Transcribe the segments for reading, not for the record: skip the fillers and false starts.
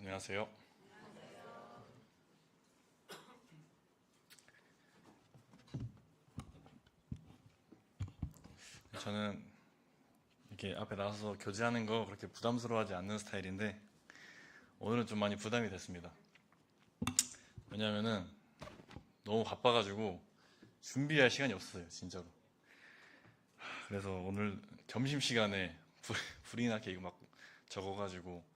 안녕하세요. 저는 이렇게 앞에 나와서 교제하는 거 그렇게 부담스러워하지 않는 스타일인데 오늘은 좀 많이 부담이 됐습니다. 왜냐면은 너무 바빠가지고 준비할 시간이 없어요, 진짜로. 그래서 오늘 점심시간에 불이 나게 이거 막 적어가지고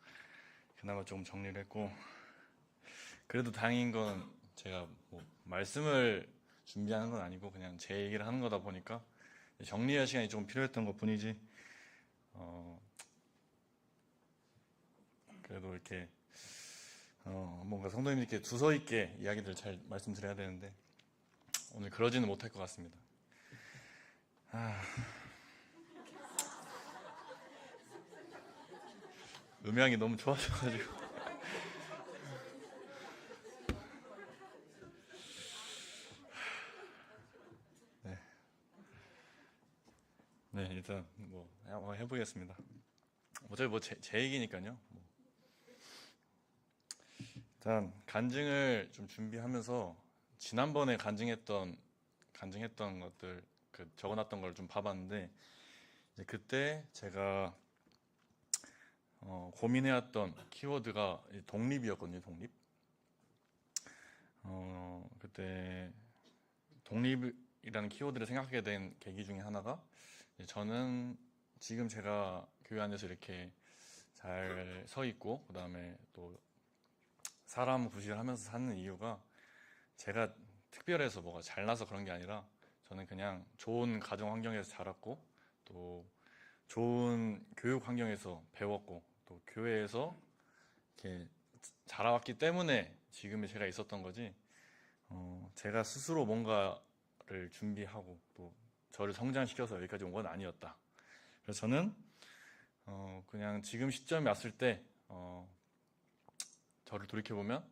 그나마 좀 정리를 했고, 그래도 다행인 건 제가 뭐 말씀을 준비하는 건 아니고 그냥 제 얘기를 하는 거다 보니까 정리할 시간이 좀 필요했던 것 뿐이지, 어, 그래도 이렇게 뭔가 성도님들께 두서 있게 이야기들 잘 말씀드려야 되는데 오늘 그러지는 못할 것 같습니다. 음향이 너무 좋아져가지고. 네, 네, 일단 뭐 한번 해보겠습니다. 어차피 뭐 제 얘기니까요. 뭐. 일단 간증을 좀 준비하면서 지난번에 간증했던 것들 적어놨던 걸 좀 봐봤는데, 이제 그때 제가 고민해왔던 키워드가 독립이었거든요. 독립. 그때 독립이라는 키워드를 생각하게 된 계기 중에 하나가, 저는 지금 제가 교회 안에서 이렇게 잘 서 있고 그 다음에 또 사람 구실을 하면서 사는 이유가 제가 특별해서 뭐가 잘나서 그런 게 아니라, 저는 그냥 좋은 가정 환경에서 자랐고 또 좋은 교육 환경에서 배웠고 또 교회에서 이렇게 자라왔기 때문에 지금의 제가 있었던 거지, 제가 스스로 뭔가를 준비하고 또 저를 성장시켜서 여기까지 온 건 아니었다. 그래서 저는 그냥 지금 시점이 왔을 때 저를 돌이켜보면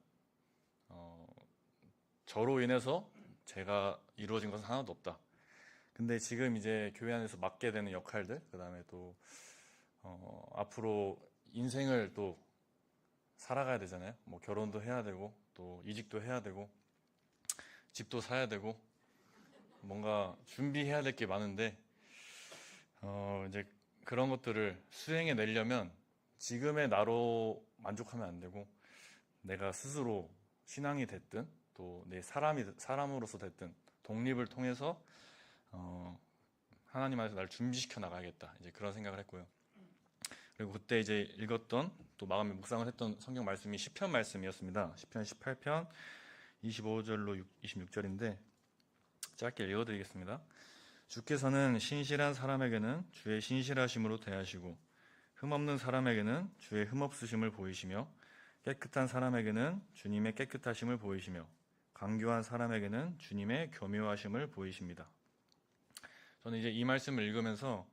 저로 인해서 제가 이루어진 것은 하나도 없다. 근데 지금 이제 교회 안에서 맡게 되는 역할들, 그 다음에 또 앞으로 인생을 또 살아가야 되잖아요. 뭐 결혼도 해야 되고 또 이직도 해야 되고 집도 사야 되고 뭔가 준비해야 될 게 많은데, 이제 그런 것들을 수행해 내려면 지금의 나로 만족하면 안 되고, 내가 스스로 신앙이 됐든 또 내 사람으로서 됐든 독립을 통해서 하나님 안에서 나를 준비시켜 나가야겠다, 이제 그런 생각을 했고요. 그리고 그때 이제 읽었던 또 마음에 묵상을 했던 성경 말씀이 시편 말씀이었습니다. 시편 18편 25절로 26절인데 짧게 읽어드리겠습니다. 주께서는 신실한 사람에게는 주의 신실하심으로 대하시고 흠없는 사람에게는 주의 흠없으심을 보이시며 깨끗한 사람에게는 주님의 깨끗하심을 보이시며 강교한 사람에게는 주님의 교묘하심을 보이십니다. 저는 이제 이 말씀을 읽으면서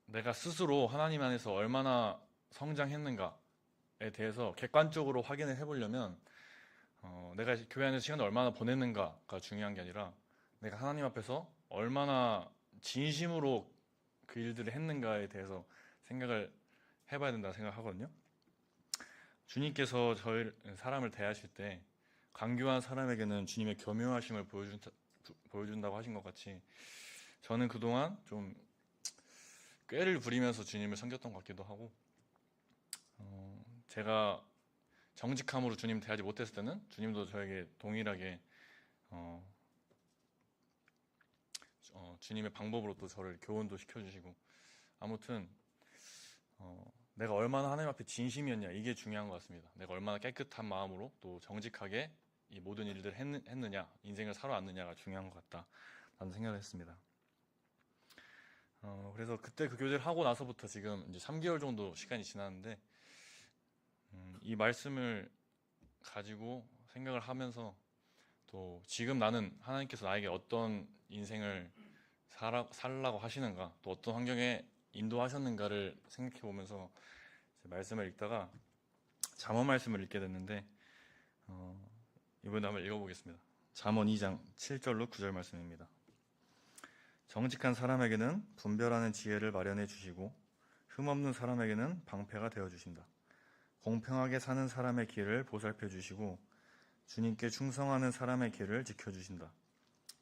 내가 스스로 하나님 안에서 얼마나 성장했는가에 대해서 객관적으로 확인을 해보려면, 내가 교회 안에서 시간을 얼마나 보냈는가가 중요한 게 아니라 내가 하나님 앞에서 얼마나 진심으로 그 일들을 했는가에 대해서 생각을 해봐야 된다 생각하거든요. 주님께서 사람을 대하실 때 강교한 사람에게는 주님의 교묘하심을 보여준다고 하신 것 같이, 저는 그동안 좀 꾀를 부리면서 주님을 섬겼던 것 같기도 하고, 제가 정직함으로 주님 대하지 못했을 때는 주님도 저에게 동일하게 주님의 방법으로 또 저를 교훈도 시켜주시고, 아무튼 내가 얼마나 하나님 앞에 진심이었냐, 이게 중요한 것 같습니다. 내가 얼마나 깨끗한 마음으로 또 정직하게 이 모든 일들을 했느냐, 인생을 살아왔느냐가 중요한 것 같다라는 생각을 했습니다. 그래서 그때 그 교제를 하고 나서부터 지금 이제 3개월 정도 시간이 지났는데, 이 말씀을 가지고 생각을 하면서 또 지금 나는 하나님께서 나에게 어떤 인생을 살라고 하시는가, 또 어떤 환경에 인도하셨는가를 생각해 보면서 말씀을 읽다가 잠언 말씀을 읽게 됐는데, 이번에 한번 읽어보겠습니다. 잠언 2장 7절로 9절 말씀입니다. 정직한 사람에게는 분별하는 지혜를 마련해 주시고 흠없는 사람에게는 방패가 되어 주신다. 공평하게 사는 사람의 길을 보살펴 주시고 주님께 충성하는 사람의 길을 지켜주신다.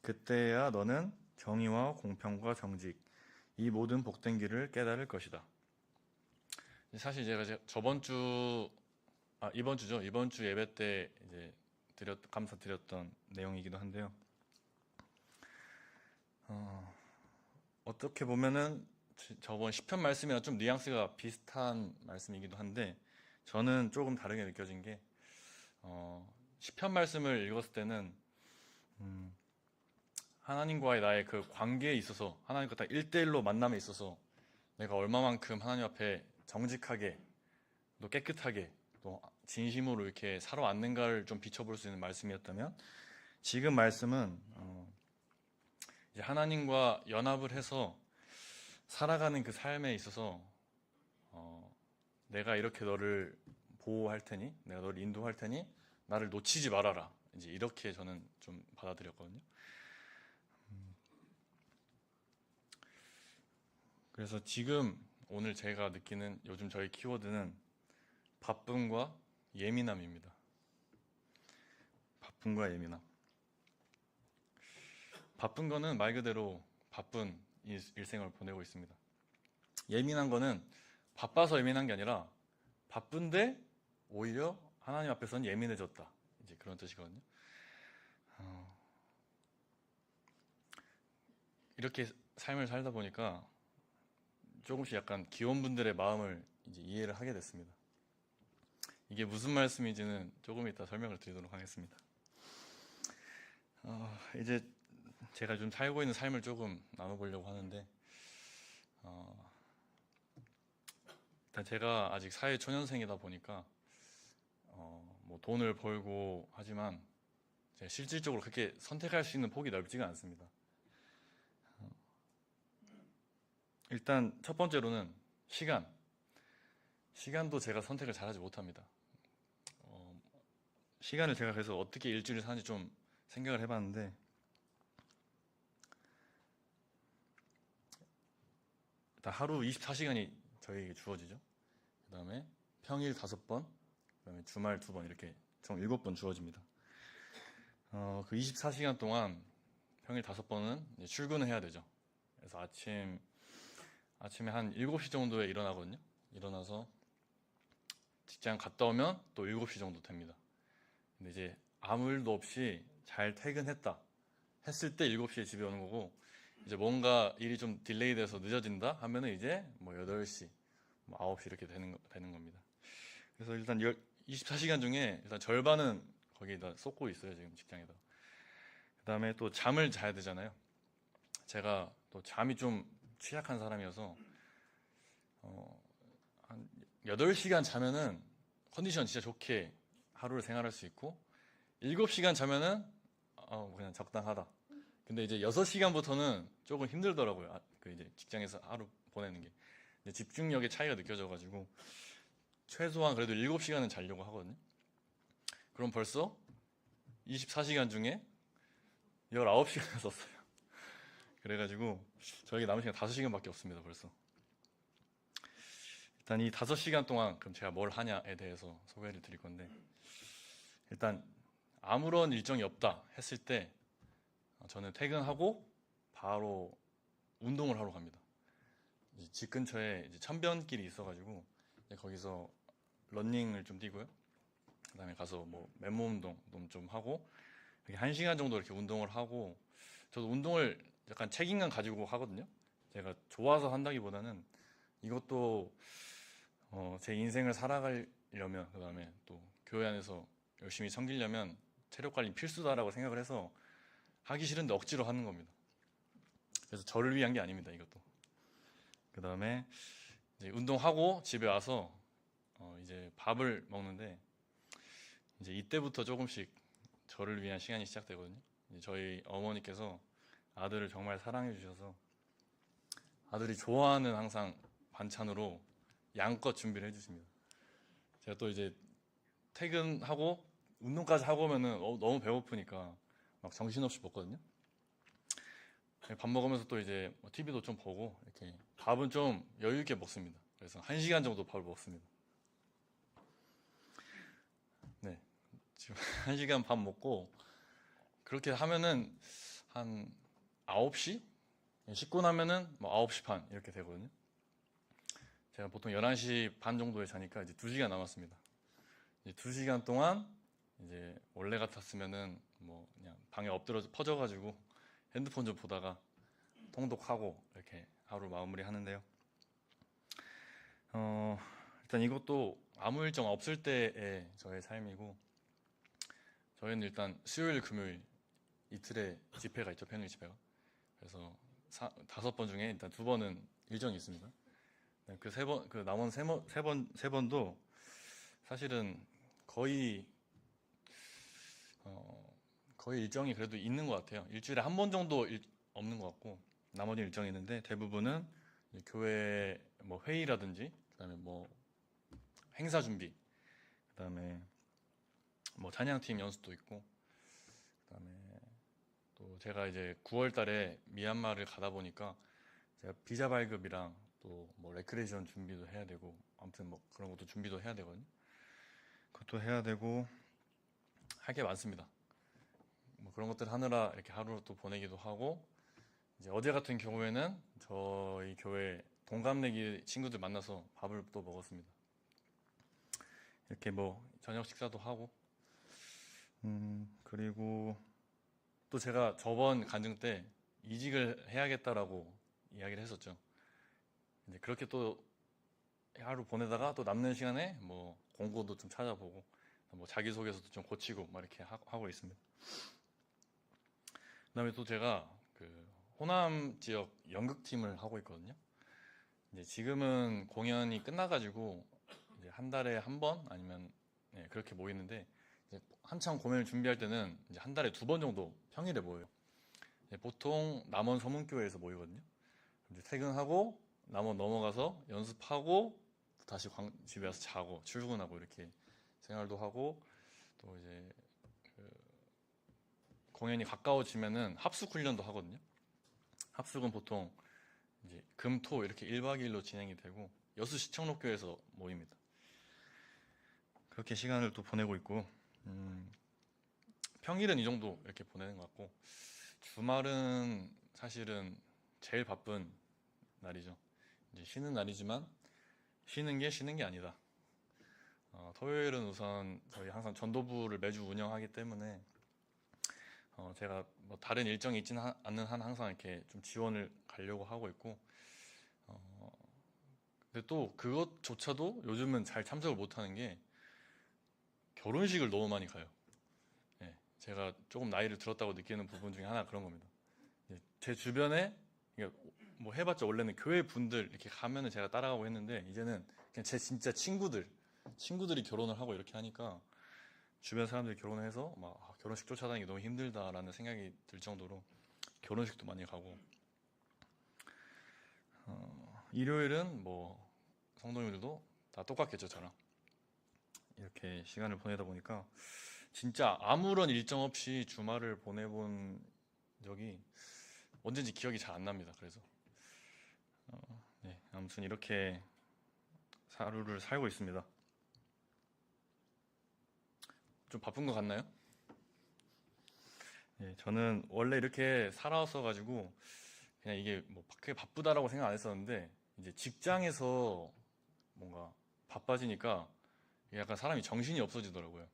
그때야 너는 정의와 공평과 정직, 이 모든 복된 길을 깨달을 것이다. 사실 제가 이번 주 예배 때 이제 감사드렸던 내용이기도 한데요. 어떻게 보면은 저번 시편 말씀이랑 좀 뉘앙스가 비슷한 말씀이기도 한데 저는 조금 다르게 느껴진 게 시편 말씀을 읽었을 때는 하나님과의 나의 그 관계에 있어서 하나님과 딱 1대1로 만남에 있어서 내가 얼마만큼 하나님 앞에 정직하게 또 깨끗하게 또 진심으로 이렇게 살아왔는가를 좀 비춰볼 수 있는 말씀이었다면 지금 말씀은 이제 하나님과 연합을 해서 살아가는 그 삶에 있어서 내가 이렇게 너를 보호할 테니 내가 너를 인도할 테니 나를 놓치지 말아라 이제 이렇게 저는 좀 받아들였거든요. 그래서 지금 오늘 제가 느끼는 요즘 저희 키워드는 바쁨과 예민함입니다. 바쁨과 예민함. 바쁜 거는 말 그대로 바쁜 일생을 보내고 있습니다. 예민한 거는 바빠서 예민한 게 아니라 바쁜데 오히려 하나님 앞에서는 예민해졌다. 이제 그런 뜻이거든요. 이렇게 삶을 살다 보니까 조금씩 약간 기혼분들의 마음을 이제 이해를 하게 됐습니다. 이게 무슨 말씀인지는 조금 이따 설명을 드리도록 하겠습니다. 이제 제가 좀 살고 있는 삶을 조금 나눠보려고 하는데 일단 제가 아직 사회 초년생이다 보니까 뭐 돈을 벌고 하지만 제가 실질적으로 그렇게 선택할 수 있는 폭이 넓지가 않습니다. 일단 첫 번째로는 시간도 제가 선택을 잘하지 못합니다. 시간을 제가 그래서 어떻게 일주일을 사는지 좀 생각을 해봤는데 일단 하루 24시간이 저희에게 주어지죠. 그 다음에 평일 5번, 그 다음에 주말 2번 이렇게 총 7번 주어집니다. 그 24시간 동안 평일 5번은 출근을 해야 되죠. 그래서 아침에 한 7시 정도에 일어나거든요. 일어나서 직장 갔다 오면 또 7시 정도 됩니다. 근데 이제 아무 일도 없이 잘 퇴근했다 했을 때 7시에 집에 오는 거고 이제 뭔가 일이 좀 딜레이 돼서 늦어진다 하면은 이제 뭐 8시, 뭐 9시 이렇게 되는 겁니다. 그래서 일단 24시간 중에 일단 절반은 거기에다 쏟고 있어요, 지금 직장에다. 그 다음에 또 잠을 자야 되잖아요. 제가 또 잠이 좀 취약한 사람이어서 한 8시간 자면은 컨디션 진짜 좋게 하루를 생활할 수 있고 7시간 자면은 그냥 적당하다. 근데 이제 6시간부터는 조금 힘들더라고요. 그 이제 직장에서 하루 보내는 게. 근데 집중력의 차이가 느껴져가지고 최소한 그래도 7시간은 자려고 하거든요. 그럼 벌써 24시간 중에 19시간을 썼어요. 그래가지고 저에게 남은 시간 5시간밖에 없습니다. 벌써. 일단 이 5시간 동안 그럼 제가 뭘 하냐에 대해서 소개를 드릴 건데 일단 아무런 일정이 없다 했을 때 저는 퇴근하고 바로 운동을 하러 갑니다. 집 근처에 이제 천변길이 있어가지고 거기서 러닝을 좀 뛰고요. 그 다음에 가서 뭐 맨몸 운동 좀 하고 1시간 정도 이렇게 운동을 하고 저도 운동을 약간 책임감 가지고 하거든요. 제가 좋아서 한다기보다는 이것도 제 인생을 살아가려면 그 다음에 또 교회 안에서 열심히 섬기려면 체력 관리 필수다라고 생각을 해서 하기 싫은데 억지로 하는 겁니다. 그래서 저를 위한 게 아닙니다, 이것도. 그 다음에 이제 운동하고 집에 와서 이제 밥을 먹는데 이제 이때부터 조금씩 저를 위한 시간이 시작되거든요. 이제 저희 어머니께서 아들을 정말 사랑해 주셔서 아들이 좋아하는 항상 반찬으로 양껏 준비를 해주십니다. 제가 또 이제 퇴근하고 운동까지 하고 오면은 너무 배고프니까 막 정신없이 먹거든요. 밥 먹으면서 또 이제 TV도 좀 보고 이렇게 밥은 좀 여유 있게 먹습니다. 그래서 1시간 정도 밥을 먹습니다. 지금 1시간 반 먹고 그렇게 하면은 한 9시? 씻고 나면은 뭐 9시 반 이렇게 되거든요. 제가 보통 11시 반 정도에 자니까 이제 2시간 남았습니다. 이제 2시간 동안 이제 원래 같았으면은 뭐 그냥 방에 엎드려 퍼져가지고 핸드폰 좀 보다가 통독하고 이렇게 하루 마무리 하는데요. 일단 이것도 아무 일정 없을 때의 저의 삶이고, 저희는 일단 수요일, 금요일 이틀에 집회가 있죠, 평일 집회가. 그래서 5번 중에 일단 2번은 일정이 있습니다. 그 남은 세 번도 사실은 거의 거의 일정이 그래도 있는 것 같아요. 일주일에 한 번 정도 없는 것 같고, 나머지 일정이 있는데 대부분은 교회 뭐 회의라든지, 그다음에 뭐 행사 준비, 그다음에 뭐 찬양팀 연습도 있고, 그다음에 또 제가 이제 9월 달에 미얀마를 가다 보니까 제가 비자 발급이랑 또 뭐 레크레이션 준비도 해야 되고, 아무튼 뭐 그런 것도 준비도 해야 되거든요. 그것도 해야 되고 할 게 많습니다. 뭐 그런 것들 하느라 이렇게 하루를 또 보내기도 하고, 이제 어제 같은 경우에는 저희 교회 동갑내기 친구들 만나서 밥을 또 먹었습니다. 이렇게 뭐 저녁 식사도 하고, 그리고 또 제가 저번 간증 때 이직을 해야겠다라고 이야기를 했었죠. 이제 그렇게 또 하루 보내다가 또 남는 시간에 뭐 공고도 좀 찾아보고, 뭐 자기소개서도 좀 고치고 막 이렇게 하고 있습니다. 그다음에 또 제가 그 호남 지역 연극팀을 하고 있거든요. 이제 지금은 공연이 끝나가지고 이제 한 달에 한 번 아니면 그렇게 모이는데, 이제 한창 공연을 준비할 때는 이제 한 달에 2번 정도 평일에 모여요. 보통 남원 서문교회에서 모이거든요. 이제 퇴근하고 남원 넘어가서 연습하고 다시 집에 와서 자고 출근하고 이렇게 생활도 하고, 또 이제 그 공연이 가까워지면은 합숙 훈련도 하거든요. 합숙은 보통 이제 금, 토 이렇게 1박 2일로 진행이 되고, 여수 시청록교에서 모입니다. 그렇게 시간을 또 보내고 있고, 평일은 이 정도 이렇게 보내는 것 같고, 주말은 사실은 제일 바쁜 날이죠. 이제 쉬는 날이지만 쉬는 게 아니다. 토요일은 우선 저희 항상 전도부를 매주 운영하기 때문에 제가 뭐 다른 일정이 있지는 않는 한 항상 이렇게 좀 지원을 가려고 하고 있고, 근데 또 그것조차도 요즘은 잘 참석을 못하는 게 결혼식을 너무 많이 가요. 예, 제가 조금 나이를 들었다고 느끼는 부분 중에 하나 그런 겁니다. 제 주변에 뭐 해봤자 원래는 교회 분들 이렇게 가면은 제가 따라가고 했는데, 이제는 그냥 제 진짜 친구들이 결혼을 하고 이렇게 하니까 주변 사람들이 결혼을 해서 막 결혼식 쫓아다니기 너무 힘들다라는 생각이 들 정도로 결혼식도 많이 가고, 일요일은 뭐 성도님들도 다 똑같겠죠, 저랑. 이렇게 시간을 보내다 보니까 진짜 아무런 일정 없이 주말을 보내본 적이 언젠지 기억이 잘 안 납니다. 그래서 네, 아무튼 이렇게 하루를 살고 있습니다. 좀 바쁜 것 같나요? 네, 저는 원래 이렇게 살아왔어 가지고 그냥 이게 뭐 크게 바쁘다라고 생각 안 했었는데, 이제 직장에서 뭔가 바빠지니까 약간 사람이 정신이 없어지더라고요.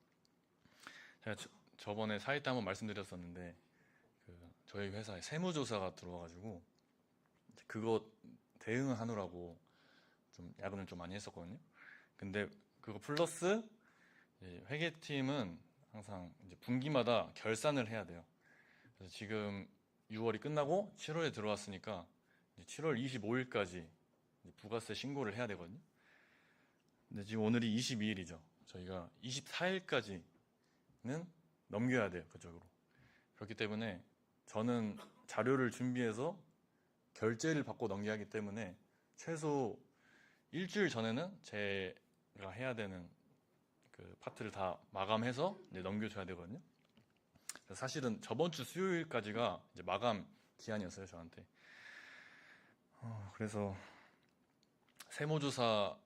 제가 저번에 사회 때 한번 말씀드렸었는데, 저희 회사에 세무조사가 들어와가지고 그거 대응하느라고 좀 야근을 좀 많이 했었거든요. 근데 그거 플러스 회계팀은 항상 이제 분기마다 결산을 해야 돼요. 그래서 지금 6월이 끝나고 7월에 들어왔으니까 7월 25일까지 부가세 신고를 해야 되거든요. 근데 지금 오늘이 22일이죠. 저희가 24일까지는 넘겨야 돼요, 그쪽으로. 그렇기 때문에 저는 자료를 준비해서 결제를 받고 넘겨야 하기 때문에 최소 일주일 전에는 제가 해야 되는 그 파트를 다 마감해서 이제 넘겨줘야 되거든요. 사실은 저번 주 수요일까지가 이제 마감 기한이었어요, 저한테. 그래서 세무조사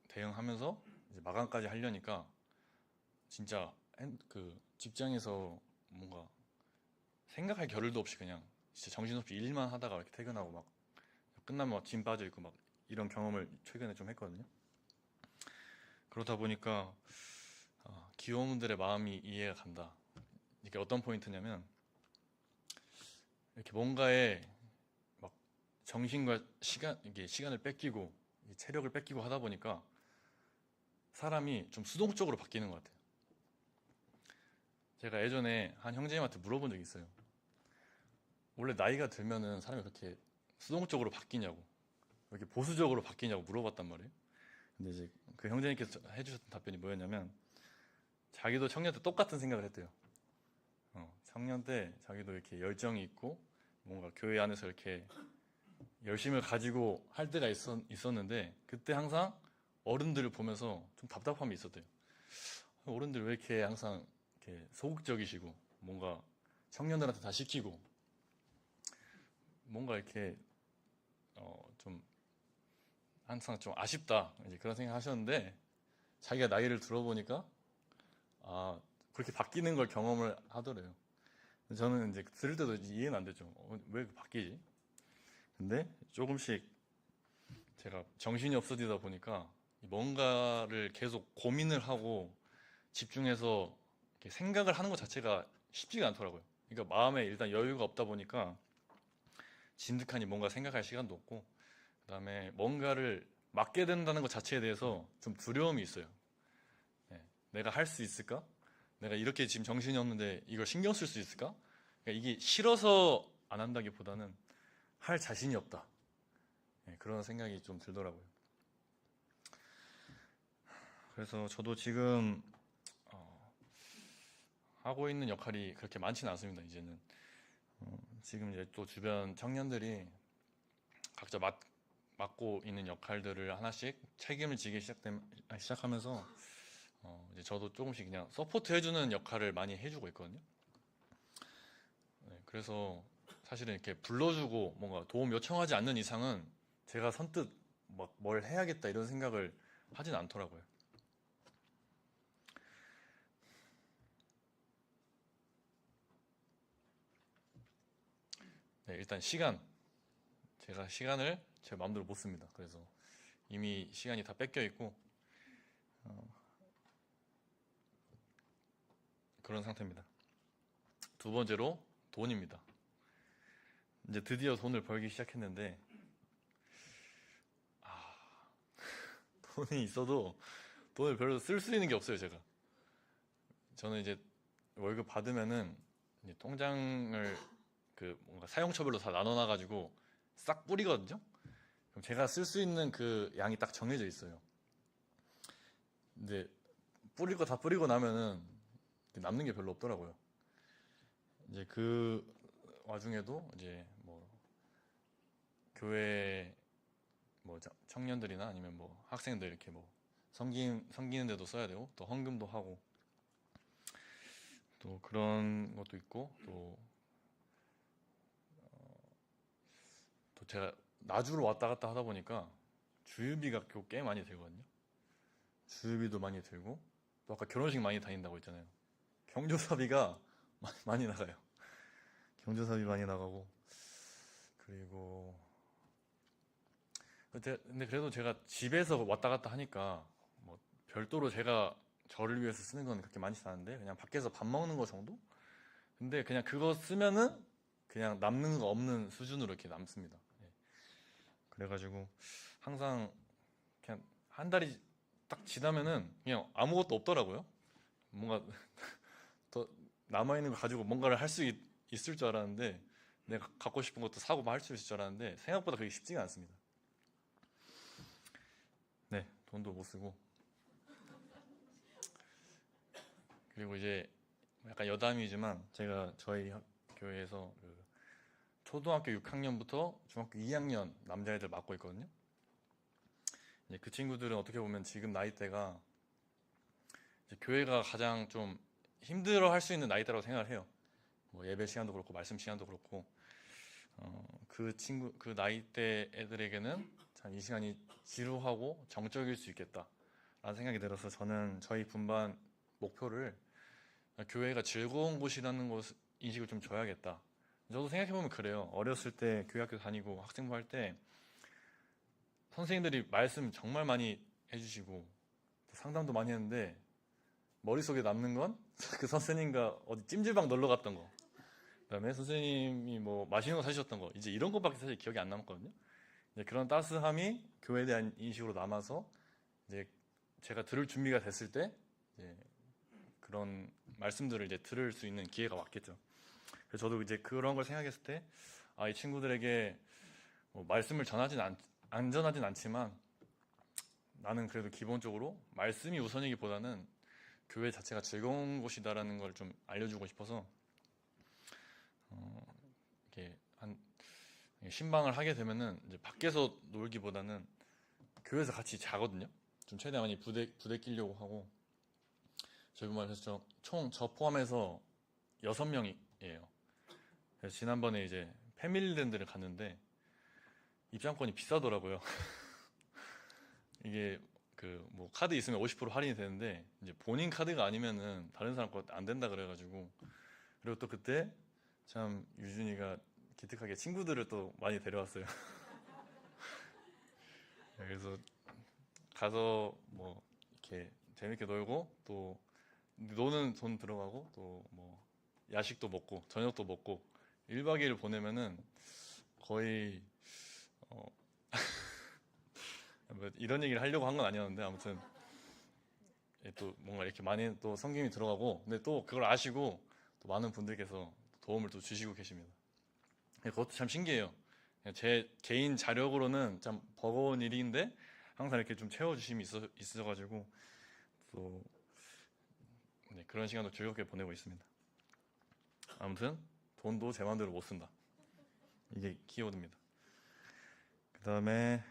대응하면서 이제 마감까지 하려니까 진짜 그 직장에서 뭔가 생각할 겨를도 없이 그냥 진짜 정신없이 일만 하다가 이렇게 퇴근하고 막 끝나면 막 짐 빠져 있고 막 이런 경험을 최근에 좀 했거든요. 그러다 보니까 기업원들의 마음이 이해가 간다. 이게 어떤 포인트냐면 이렇게 뭔가에 막 정신과 시간 이게 시간을 뺏기고 이 체력을 뺏기고 하다 보니까 사람이 좀 수동적으로 바뀌는 것 같아요. 제가 예전에 한 형제님한테 물어본 적이 있어요. 원래 나이가 들면은 사람이 그렇게 수동적으로 바뀌냐고, 이렇게 보수적으로 바뀌냐고 물어봤단 말이에요. 근데 이제 그 형제님께서 해주셨던 답변이 뭐였냐면 자기도 청년 때 똑같은 생각을 했대요. 청년 때 자기도 이렇게 열정이 있고 뭔가 교회 안에서 이렇게 열심을 가지고 할 때가 있었는데 그때 항상 어른들을 보면서 좀 답답함이 있었대요. 어른들 왜 이렇게 항상 이렇게 소극적이시고 뭔가 청년들한테 다 시키고 뭔가 이렇게 좀 항상 좀 아쉽다 이제 그런 생각 하셨는데 자기가 나이를 들어보니까 그렇게 바뀌는 걸 경험을 하더래요. 저는 이제 들을 때도 이해는 안 되죠. 왜 바뀌지? 근데 조금씩 제가 정신이 없어지다 보니까 뭔가를 계속 고민을 하고 집중해서 이렇게 생각을 하는 것 자체가 쉽지가 않더라고요. 그러니까 마음에 일단 여유가 없다 보니까 진득하니 뭔가 생각할 시간도 없고 그다음에 뭔가를 맡게 된다는 것 자체에 대해서 좀 두려움이 있어요. 네, 내가 할 수 있을까? 내가 이렇게 지금 정신이 없는데 이걸 신경 쓸 수 있을까? 그러니까 이게 싫어서 안 한다기보다는 할 자신이 없다. 네, 그런 생각이 좀 들더라고요. 그래서 저도 지금 하고 있는 역할이 그렇게 많지는 않습니다. 이제는 지금 이제 또 주변 청년들이 각자 맡고 있는 역할들을 하나씩 책임을 지기 시작하면서 이제 저도 조금씩 그냥 서포트 해주는 역할을 많이 해주고 있거든요. 네, 그래서 사실은 이렇게 불러주고 뭔가 도움 요청하지 않는 이상은 제가 선뜻 막 뭘 해야겠다 이런 생각을 하진 않더라고요. 네, 일단 제가 시간을 제 마음대로 못 씁니다. 그래서 이미 시간이 다 뺏겨 있고 그런 상태입니다. 두 번째로 돈입니다. 이제 드디어 돈을 벌기 시작했는데 돈이 있어도 돈을 별로 쓸 수 있는 게 없어요, 제가. 저는 이제 월급 받으면은 이제 통장을 그 뭔가 사용처별로 다 나눠놔가지고 싹 뿌리거든요. 그럼 제가 쓸 수 있는 그 양이 딱 정해져 있어요. 근데 뿌릴 거 다 뿌리고 나면은 남는 게 별로 없더라고요. 이제 그 와중에도 이제 뭐 교회 뭐 청년들이나 아니면 뭐 학생들 이렇게 뭐 섬기는 데도 써야 되고 또 헌금도 하고 또 그런 것도 있고 또 제가 나주로 왔다 갔다 하다 보니까 주유비가 꽤 많이 들거든요. 주유비도 많이 들고 또 아까 결혼식 많이 다닌다고 했잖아요. 경조사비가 많이 나가요. 경조사비 많이 나가고 그리고 근데 그래도 제가 집에서 왔다 갔다 하니까 뭐 별도로 제가 저를 위해서 쓰는 건 그렇게 많지 않은데 그냥 밖에서 밥 먹는 거 정도? 근데 그냥 그거 쓰면은 그냥 남는 거 없는 수준으로 이렇게 남습니다. 예. 그래가지고 항상 그냥 한 달이 딱 지나면은 그냥 아무것도 없더라고요. 뭔가 더 남아있는 거 가지고 뭔가를 할 수 있을 줄 알았는데 내가 갖고 싶은 것도 사고 할 수 있을 줄 알았는데 생각보다 그게 쉽지가 않습니다. 네, 돈도 못 쓰고 그리고 이제 약간 여담이지만 제가 저희 교회에서 그 초등학교 6학년부터 중학교 2학년 남자애들 맡고 있거든요. 이제 그 친구들은 어떻게 보면 지금 나이대가 이제 교회가 가장 좀 힘들어 할 수 있는 나이대라고 생각을 해요. 뭐 예배 시간도 그렇고 말씀 시간도 그렇고 그 나이대 애들에게는 참 이 시간이 지루하고 정적일 수 있겠다라는 생각이 들어서 저는 저희 분반 목표를 교회가 즐거운 곳이라는 것 인식을 좀 줘야겠다. 저도 생각해보면 그래요. 어렸을 때 교회 학교 다니고 학생부 할 때 선생님들이 말씀 정말 많이 해주시고 상담도 많이 했는데 머릿속에 남는 건 그 선생님과 어디 찜질방 놀러 갔던 거, 그다음에 선생님이 뭐 맛있는 거 사주셨던 거, 이제 이런 것밖에 사실 기억이 안 남았거든요. 이제 그런 따스함이 교회에 대한 인식으로 남아서 이제 제가 들을 준비가 됐을 때 이제 그런 말씀들을 이제 들을 수 있는 기회가 왔겠죠. 그래서 저도 이제 그런 걸 생각했을 때, 이 친구들에게 뭐 말씀을 안전하진 않지만 나는 그래도 기본적으로 말씀이 우선이기보다는 교회 자체가 즐거운 곳이다라는 걸 좀 알려주고 싶어서 이렇게 신방을 하게 되면은 이제 밖에서 놀기보다는 교회에서 같이 자거든요. 좀 최대한 많이 부대끼려고 하고, 저희 부모님께서 총 저 포함해서 6명이에요. 그래서 지난번에 이제 패밀리랜드를 갔는데 입장권이 비싸더라고요. 이게 그 뭐 카드 있으면 50% 할인이 되는데 이제 본인 카드가 아니면은 다른 사람 거 안 된다 그래가지고, 그리고 또 그때 참 유준이가 기특하게 친구들을 또 많이 데려왔어요. 그래서 가서 뭐 이렇게 재밌게 놀고, 또 노는 돈 들어가고, 또 뭐 야식도 먹고 저녁도 먹고 1박 2일 보내면은 거의 어, 뭐 이런 얘기를 하려고 한 건 아니었는데, 아무튼 또 뭔가 이렇게 많이 또 성김이 들어가고, 근데 또 그걸 아시고 또 많은 분들께서 도움을 또 주시고 계십니다. 그것도 참 신기해요. 제 개인 자력으로는 참 버거운 일인데 항상 이렇게 좀 채워주심이 있어가지고 또 그런 시간도 즐겁게 보내고 있습니다. 아무튼 돈도 제 마음대로 못 쓴다. 이게 키워드입니다. 그 다음에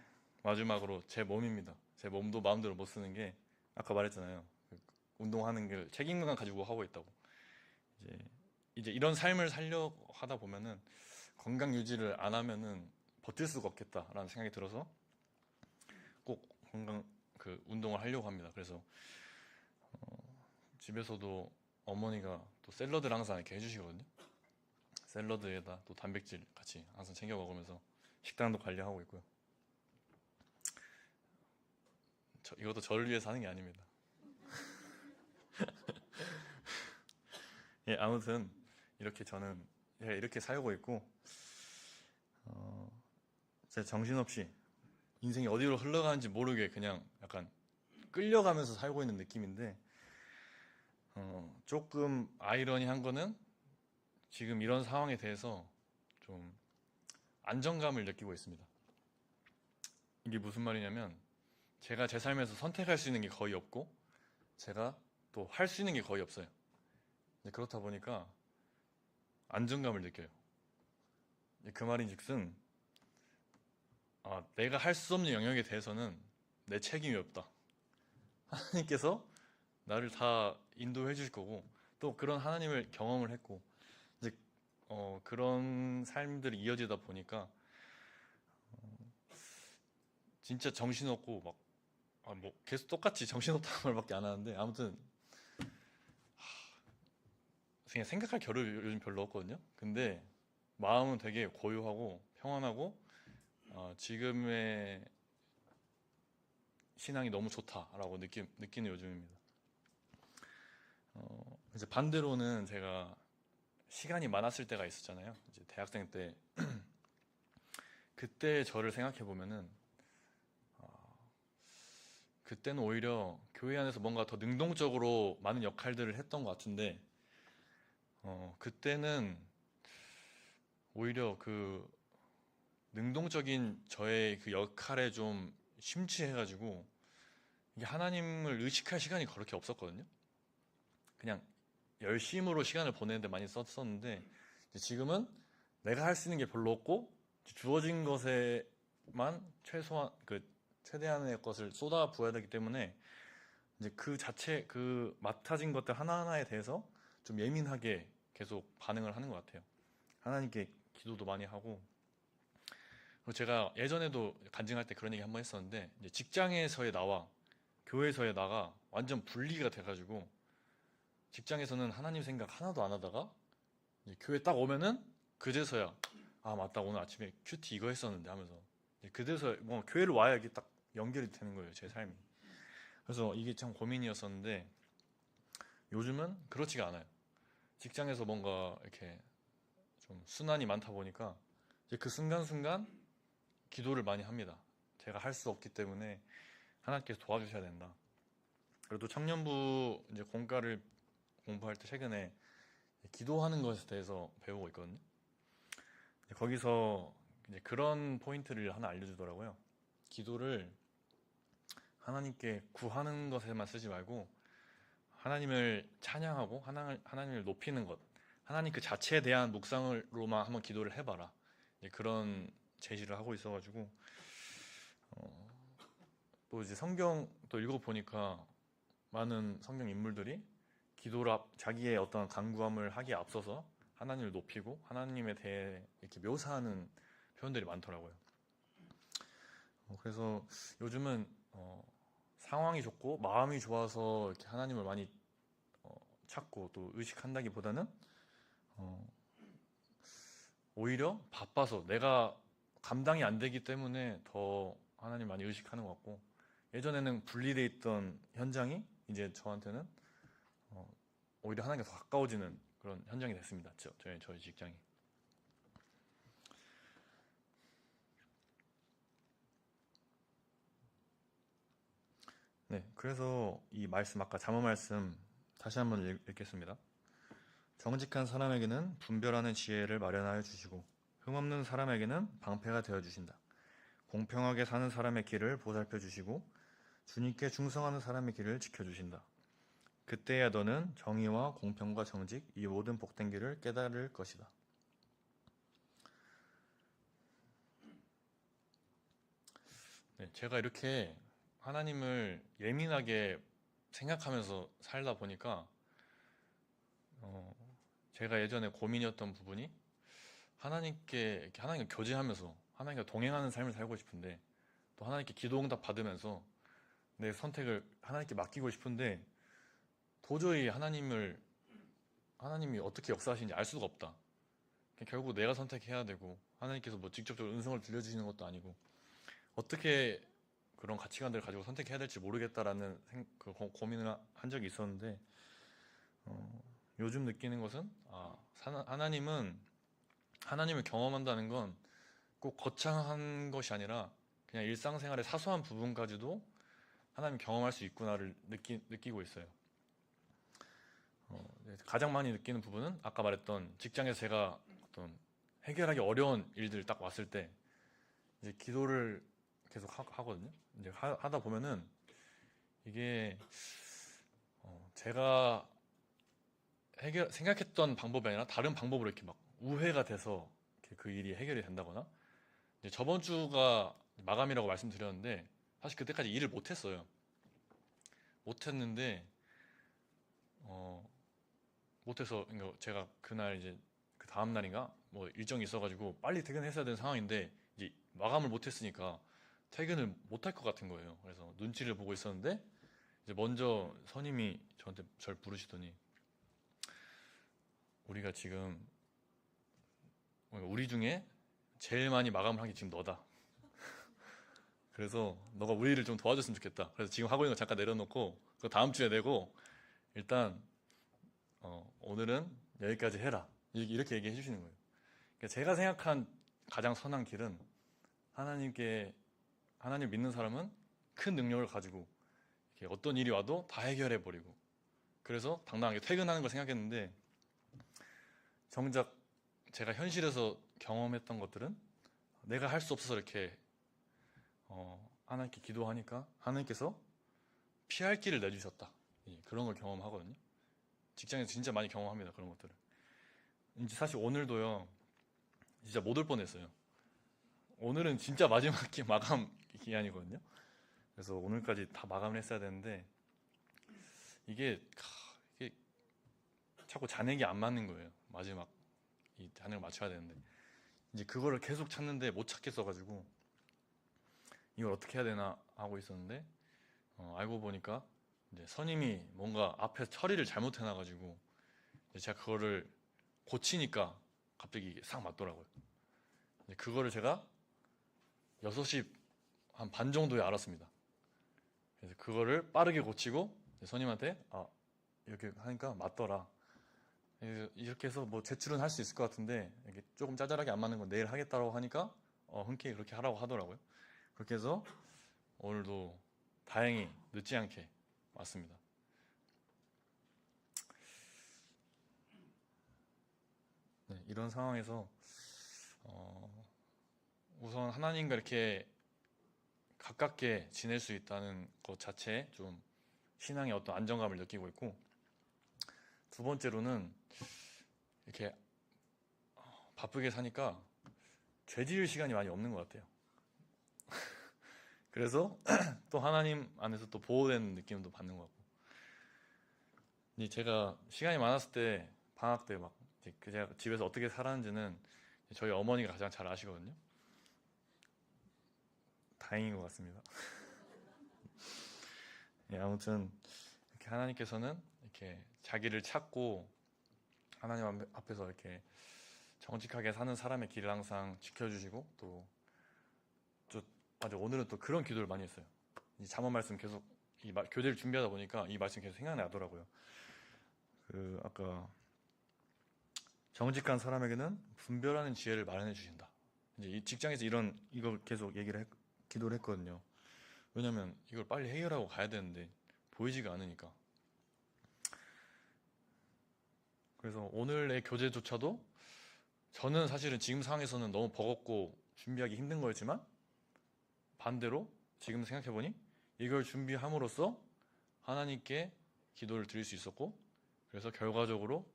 마지막으로 제 몸입니다. 제 몸도 마음대로 못 쓰는 게, 아까 말했잖아요. 운동하는 걸 책임감 가지고 하고 있다고. 이제 이런 삶을 살려고 하다 보면은 건강 유지를 안 하면은 버틸 수가 없겠다라는 생각이 들어서 꼭 건강 운동을 하려고 합니다. 그래서 집에서도 어머니가 또 샐러드를 항상 이렇게 해주시거든요. 샐러드에다 또 단백질 같이 항상 챙겨 먹으면서 식단도 관리하고 있고요. 이것도 저를 위해서 하는 게 아닙니다. 예, 아무튼 이렇게 저는 이렇게 살고 있고, 제 정신없이 인생이 어디로 흘러가는지 모르게 그냥 약간 끌려가면서 살고 있는 느낌인데, 조금 아이러니한 거는 지금 이런 상황에 대해서 좀 안정감을 느끼고 있습니다. 이게 무슨 말이냐면, 제가 제 삶에서 선택할 수 있는 게 거의 없고 제가 또 할 수 있는 게 거의 없어요. 그렇다 보니까 안정감을 느껴요. 그 말인즉슨 내가 할 수 없는 영역에 대해서는 내 책임이 없다. 하나님께서 나를 다 인도해 주실 거고, 또 그런 하나님을 경험을 했고, 이제 그런 삶들이 이어지다 보니까 진짜 정신없고 뭐 계속 똑같이 정신없다는 말밖에 안 하는데, 아무튼 그냥 생각할 겨를이 요즘 별로 없거든요. 근데 마음은 되게 고요하고 평안하고, 지금의 신앙이 너무 좋다라고 느끼는 요즘입니다. 이제 반대로는 제가 시간이 많았을 때가 있었잖아요. 이제 대학생 때 그때 저를 생각해 보면은 그때는 오히려 교회 안에서 뭔가 더 능동적으로 많은 역할들을 했던 것 같은데, 그때는 오히려 그 능동적인 저의 그 역할에 좀 심취해가지고 이게 하나님을 의식할 시간이 그렇게 없었거든요. 그냥 열심으로 시간을 보내는데 많이 썼었는데, 지금은 내가 할 수 있는 게 별로 없고 주어진 것에만 최대한의 것을 쏟아 부어야 되기 때문에 이제 그 자체 맡아진 것들 하나하나에 대해서 좀 예민하게 계속 반응을 하는 것 같아요. 하나님께 기도도 많이 하고, 그리고 제가 예전에도 간증할 때 그런 얘기 한번 했었는데, 이제 직장에서의 나와 교회에서의 나가 완전 분리가 돼가지고 직장에서는 하나님 생각 하나도 안 하다가 이제 교회 딱 오면은 그제서야 아 맞다 오늘 아침에 큐티 이거 했었는데 하면서 이제 그제서 뭐 교회를 와야 이게 딱 연결이 되는 거예요 제 삶이. 그래서 이게 참 고민이었었는데 요즘은 그렇지가 않아요. 직장에서 뭔가 이렇게 좀 순환이 많다 보니까 이제 그 순간순간 기도를 많이 합니다. 제가 할 수 없기 때문에 하나님께서 도와주셔야 된다. 그래도 청년부 이제 공과를 공부할 때 최근에 기도하는 것에 대해서 배우고 있거든요. 거기서 이제 그런 포인트를 하나 알려주더라고요. 기도를 하나님께 구하는 것에만 쓰지 말고 하나님을 찬양하고 하나님을 높이는 것, 하나님 그 자체에 대한 묵상으로만 한번 기도를 해봐라. 이제 그런 제시를 하고 있어가지고 또 이제 성경 또 읽어보니까 많은 성경 인물들이 기도를 자기의 어떤 간구함을 하기에 앞서서 하나님을 높이고 하나님에 대해 이렇게 묘사하는 표현들이 많더라고요. 그래서 요즘은 상황이 좋고 마음이 좋아서 이렇게 하나님을 많이 찾고 또 의식한다기보다는 오히려 바빠서 내가 감당이 안 되기 때문에 더 하나님 많이 의식하는 것 같고 예전에는 분리돼 있던 현장이 이제 저한테는 오히려 하나님과 더 가까워지는 그런 현장이 됐습니다. 저희 직장이. 네, 그래서 이 말씀 아까 잠언 말씀 다시 한번 읽겠습니다. 정직한 사람에게는 분별하는 지혜를 마련하여 주시고 흠없는 사람에게는 방패가 되어 주신다. 공평하게 사는 사람의 길을 보살펴 주시고 주님께 충성하는 사람의 길을 지켜 주신다. 그때야 너는 정의와 공평과 정직 이 모든 복된 길을 깨달을 것이다. 네, 제가 이렇게 하나님을 예민하게 생각하면서 살다 보니까 제가 예전에 고민이었던 부분이 하나님께 이렇게 하나님과 교제하면서 하나님과 동행하는 삶을 살고 싶은데 또 하나님께 기도 응답 받으면서 내 선택을 하나님께 맡기고 싶은데 도저히 하나님이 어떻게 역사하시는지 알 수가 없다. 결국 내가 선택해야 되고 하나님께서 뭐 직접적으로 음성을 들려주시는 것도 아니고 어떻게 그런 가치관들을 가지고 선택해야 될지 모르겠다라는 고민을 한 적이 있었는데 요즘 느끼는 것은 하나님을 경험한다는 건 꼭 거창한 것이 아니라 그냥 일상생활의 사소한 부분까지도 하나님 경험할 수 있구나를 느끼고 있어요. 가장 많이 느끼는 부분은 아까 말했던 직장에서 제가 어떤 해결하기 어려운 일들 딱 왔을 때 이제 기도를 계속 하거든요. 이제 하다 보면은 이게 제가 생각했던 방법이 아니라 다른 방법으로 이렇게 막 우회가 돼서 이렇게 그 일이 해결이 된다거나 이제 저번 주가 마감이라고 말씀드렸는데 사실 그때까지 일을 못했어요. 못했는데 못해서 그러니까 제가 그날 이제 그 다음 날인가 뭐 일정이 있어가지고 빨리 퇴근했어야 되는 상황인데 이제 마감을 못했으니까 퇴근을 못할 것 같은 거예요. 그래서 눈치를 보고 있었는데 이제 먼저 선임이 저한테 절 부르시더니 우리가 지금 우리 중에 제일 많이 마감을 한 게 지금 너다. 그래서 너가 우리 일을 좀 도와줬으면 좋겠다. 그래서 지금 하고 있는 거 잠깐 내려놓고 그 다음 주에 내고 일단 오늘은 여기까지 해라. 이렇게 얘기해 주시는 거예요. 그러니까 제가 생각한 가장 선한 길은 하나님 믿는 사람은 큰 능력을 가지고 이렇게 어떤 일이 와도 다 해결해 버리고 그래서 당당하게 퇴근하는 걸 생각했는데 정작 제가 현실에서 경험했던 것들은 내가 할 수 없어서 이렇게 하나님께 기도하니까 하나님께서 피할 길을 내주셨다. 그런 걸 경험하거든요. 직장에서 진짜 많이 경험합니다. 그런 것들을. 이제 사실 오늘도요. 진짜 못 올 뻔했어요. 오늘은 진짜 마지막 마감 기한이거든요. 그래서 오늘까지 다 마감을 했어야 되는데 이게 자꾸 잔액이 안 맞는 거예요. 마지막 이 잔액을 맞춰야 되는데 이제 그거를 계속 찾는데 못 찾겠어가지고 이걸 어떻게 해야 되나 하고 있었는데 알고 보니까 이제 선임이 뭔가 앞에서 처리를 잘못해놔가지고 제가 그거를 고치니까 갑자기 이게 싹 맞더라고요. 그거를 제가 6시 한 반 정도에 알았습니다. 그래서 그거를 빠르게 고치고 선임한테 이렇게 하니까 맞더라. 이렇게 해서 뭐 제출은 할 수 있을 것 같은데 이게 조금 짜잘하게 안 맞는 건 내일 하겠다고 하니까 흔쾌히 그렇게 하라고 하더라고요. 그렇게 해서 오늘도 다행히 늦지 않게 왔습니다. 네, 이런 상황에서 우선 하나님과 이렇게 가깝게 지낼 수 있다는 것 자체에 좀 신앙의 어떤 안정감을 느끼고 있고, 두 번째로는 이렇게 바쁘게 사니까 죄 지을 시간이 많이 없는 것 같아요. 그래서 또 하나님 안에서 또 보호되는 느낌도 받는 것 같고, 제가 시간이 많았을 때 방학 때 막 제가 집에서 어떻게 살았는지는 저희 어머니가 가장 잘 아시거든요. 다행인 것 같습니다. 예, 아무튼 이렇게 하나님께서는 이렇게 자기를 찾고 하나님 앞에서 이렇게 정직하게 사는 사람의 길을 항상 지켜주시고 맞아, 오늘은 또 그런 기도를 많이 했어요. 이 잠언 말씀 계속 교재를 준비하다 보니까 이 말씀 계속 생각나더라고요. 아까 정직한 사람에게는 분별하는 지혜를 마련해 주신다. 이제 이 직장에서 이걸 계속 기도를 했거든요. 왜냐면 이걸 빨리 해결하고 가야 되는데 보이지가 않으니까. 그래서 오늘의 교재조차도 저는 사실은 지금 상황에서는 너무 버겁고 준비하기 힘든 거였지만, 반대로 지금 생각해보니 이걸 준비함으로써 하나님께 기도를 드릴 수 있었고, 그래서 결과적으로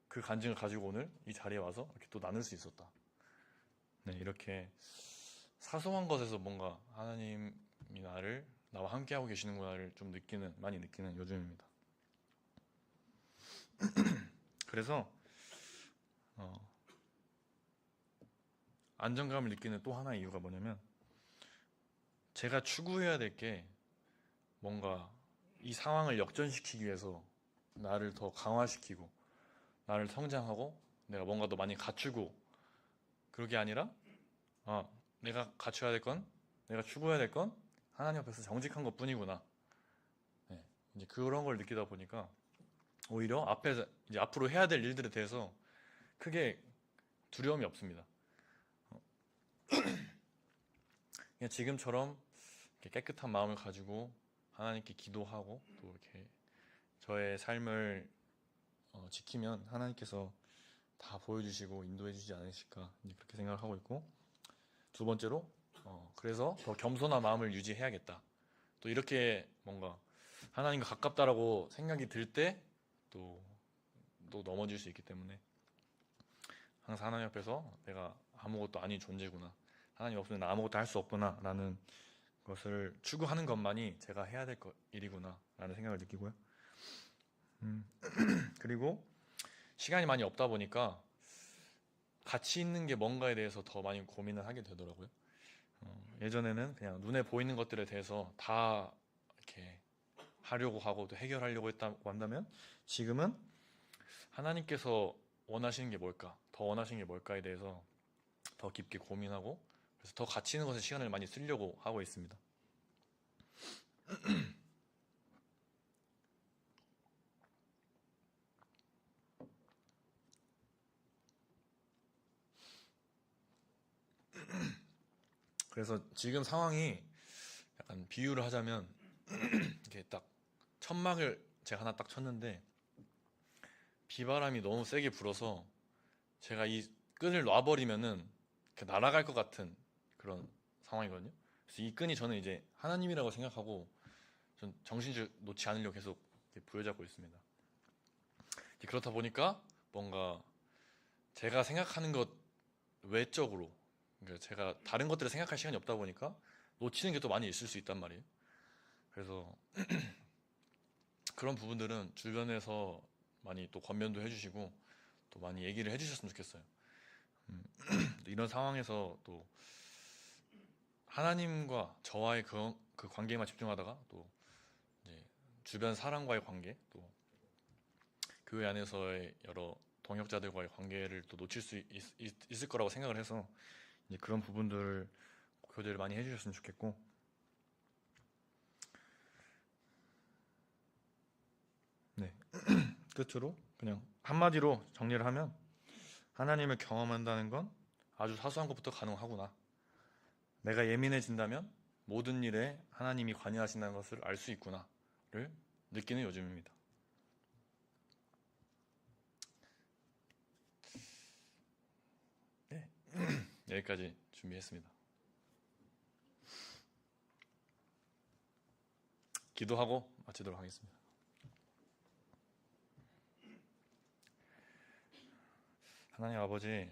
그 간증을 가지고 오늘 이 자리에 와서 이렇게 또 나눌 수 있었다. 네, 이렇게 사소한 것에서 뭔가 하나님이 나와 함께하고 계시는구나를 좀 많이 느끼는 요즘입니다. 그래서 안정감을 느끼는 또 하나의 이유가 뭐냐면, 제가 추구해야 될 게 뭔가 이 상황을 역전시키기 위해서 나를 더 강화시키고 나를 성장하고 내가 뭔가 더 많이 갖추고 그런 게 아니라, 내가 갖춰야 될 건, 내가 추구해야 될 건 하나님 앞에서 정직한 것 뿐이구나. 네, 이제 그런 걸 느끼다 보니까 오히려 이제 앞으로 해야 될 일들에 대해서 크게 두려움이 없습니다. 그냥 지금처럼 이렇게 깨끗한 마음을 가지고 하나님께 기도하고 또 이렇게 저의 삶을 지키면 하나님께서 다 보여주시고 인도해 주지 않으실까, 그렇게 생각을 하고 있고, 두 번째로 그래서 더 겸손한 마음을 유지해야겠다. 또 이렇게 뭔가 하나님과 가깝다라고 생각이 들 때 또 넘어질 수 있기 때문에 항상 하나님 앞에서 내가 아무것도 아닌 존재구나, 하나님 없으면 나 아무것도 할 수 없구나 라는 것을 추구하는 것만이 제가 해야 될 일이구나 라는 생각을 느끼고요. 그리고 시간이 많이 없다 보니까 가치 있는 게 뭔가에 대해서 더 많이 고민을 하게 되더라고요. 예전에는 그냥 눈에 보이는 것들에 대해서 다 이렇게 하려고 하고 또 해결하려고 했다고 한다면, 지금은 하나님께서 원하시는 게 뭘까, 더 원하시는 게 뭘까에 대해서 더 깊게 고민하고, 그래서 더 가치 있는 것에 시간을 많이 쓰려고 하고 있습니다. 그래서 지금 상황이 약간 비유를 하자면 이렇게 딱 천막을 제가 하나 딱 쳤는데 비바람이 너무 세게 불어서 제가 이 끈을 놔버리면은 날아갈 것 같은 그런 상황이거든요. 그래서 이 끈이 저는 이제 하나님이라고 생각하고 전 정신줄 놓지 않으려고 계속 부여잡고 있습니다. 그렇다 보니까 뭔가 제가 생각하는 것 외적으로, 그러니까 제가 다른 것들을 생각할 시간이 없다 보니까 놓치는 게 또 많이 있을 수 있단 말이에요. 그래서 그런 부분들은 주변에서 많이 또 권면도 해주시고 또 많이 얘기를 해주셨으면 좋겠어요. 이런 상황에서 또 하나님과 저와의 그 관계에만 집중하다가 또 이제 주변 사람과의 관계, 또 교회 안에서의 여러 동역자들과의 관계를 또 놓칠 수 있을 거라고 생각을 해서 이제 그런 부분들을 교제를 많이 해주셨으면 좋겠고, 네. 끝으로 그냥 한마디로 정리를 하면, 하나님을 경험한다는 건 아주 사소한 것부터 가능하구나. 내가 예민해진다면 모든 일에 하나님이 관여하신다는 것을 알 수 있구나를 느끼는 요즘입니다. 네. 여기까지 준비했습니다. 기도하고 마치도록 하겠습니다. 하나님 아버지,